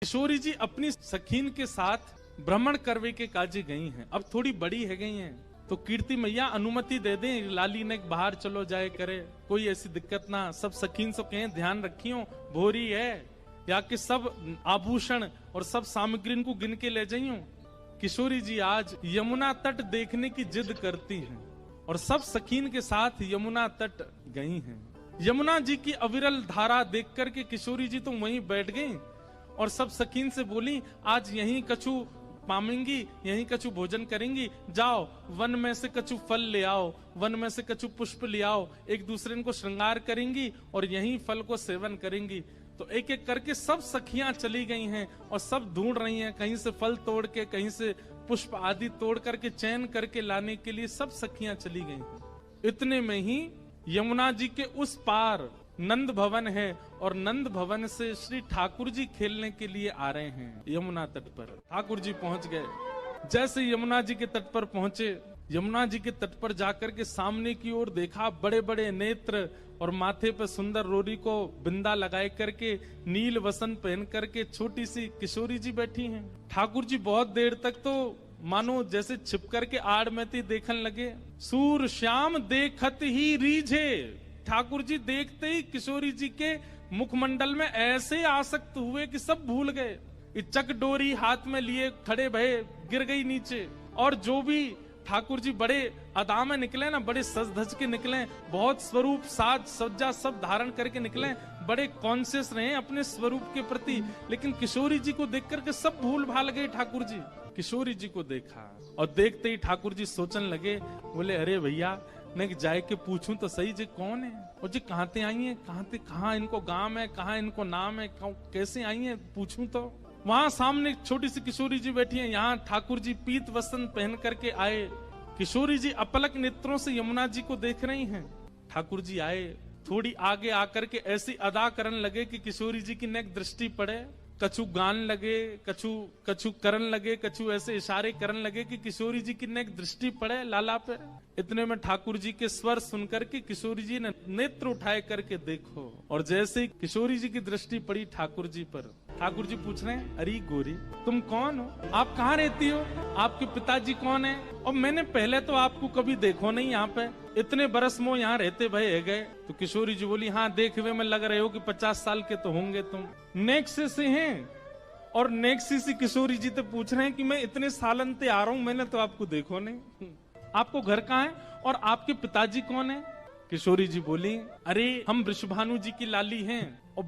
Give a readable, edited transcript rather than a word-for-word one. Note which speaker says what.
Speaker 1: किशोरी जी अपनी सखीन के साथ भ्रमण करवे के काजे गई हैं। अब थोड़ी बड़ी है गई हैं, तो कीर्ति मैया अनुमति दे दें, लाली ने बाहर चलो जाए करे, कोई ऐसी दिक्कत ना। सब सखीन से कहें ध्यान रखियो, भोरी है, या कि सब आभूषण और सब सामग्री को गिन के ले जाइयो। किशोरी जी आज यमुना तट देखने की जिद करती हैं और सब सखीन के साथ यमुना तट गई हैं। यमुना जी की अविरल धारा देख करके किशोरी जी तो वहीं बैठ गई और सब सखीन से बोली, आज यहीं कछु पामेंगी, यहीं कछु भोजन करेंगी, जाओ वन में से कछु फल ले आओ, वन में से कछु पुष्प ले आओ, एक दूसरे को श्रृंगार करेंगी और यहीं फल को सेवन करेंगी। तो एक एक करके सब सखियां चली गई हैं और सब ढूंढ रही हैं, कहीं से फल तोड़ के, कहीं से पुष्प आदि तोड़ करके चयन करके लाने के लिए सब सखियां चली गई। इतने में ही यमुना जी के उस पार नंद भवन है और नंद भवन से श्री ठाकुर जी खेलने के लिए आ रहे हैं यमुना तट पर। ठाकुर जी पहुंच गए। जैसे यमुना जी के तट पर पहुंचे, यमुना जी के तट पर जाकर के सामने की ओर देखा, बड़े बड़े नेत्र और माथे पर सुंदर रोरी को बिंदा लगाए करके, नील वसन पहन करके छोटी सी किशोरी जी बैठी हैं। ठाकुर जी बहुत देर तक तो मानो जैसे छिप करके आड़ में थी देखने लगे। सूर श्याम देखत ही रीझे, ठाकुर जी देखते ही किशोरी जी के मुखमंडल में ऐसे आसक्त हुए कि सब भूल गए। चक डोरी हाथ में लिए खड़े भये, गिर गई नीचे। और जो भी ठाकुर जी बड़े अदा में निकले ना, बड़े सज धज के निकले, बहुत स्वरूप साज सज्जा सब धारण करके निकले, बड़े कॉन्शियस रहे अपने स्वरूप के प्रति। लेकिन किशोरी जी को देख करके सब भूल भाल गए। ठाकुर जी किशोरी जी को देखा और देखते ही ठाकुर जी सोचने लगे, बोले अरे भैया मैं जाए के पूछूं तो सही जी कौन है, और जी कहाँ ते आई है, कहाँ इनको गांव है, कहाँ इनको नाम है, कैसे आई है पूछूं तो। वहां सामने एक छोटी सी किशोरी जी बैठी है, यहाँ ठाकुर जी पीत वस्त्र पहन करके आए। किशोरी जी अपलक नेत्रों से यमुना जी को देख रही हैं। ठाकुर जी आए, थोड़ी आगे आकर के ऐसी अदा करने लगे कि किशोरी जी की नेक दृष्टि पड़े। कछु गान लगे, कछु करन लगे, कछु ऐसे इशारे करन लगे कि किशोरी जी की नेक दृष्टि पड़े लाला पे। इतने में ठाकुर जी के स्वर सुनकर के किशोरी जी ने नेत्र उठाए करके देखो, और जैसे ही किशोरी जी की दृष्टि पड़ी ठाकुर जी पर, ठाकुर जी पूछ रहे हैं, अरे गोरी तुम कौन हो, आप कहाँ रहती हो, आपके पिताजी कौन है, और मैंने पहले तो आपको कभी देखो नहीं यहाँ पे, इतने बरस मो यहाँ रहते भये गए। तो किशोरी जी बोली, हाँ देखवे में लग रहे हो कि 50 साल के तो होंगे तुम। नेक्सी से हैं, और नेक्सी से किशोरी जी तो पूछ रहे हैं कि मैं इतने सालन से आ रहा हूँ, मैंने तो आपको देखो नहीं, आपको घर कहाँ है और आपके पिताजी कौन है। किशोरी जी बोली, अरे हम वृषभानु जी की लाली हैं और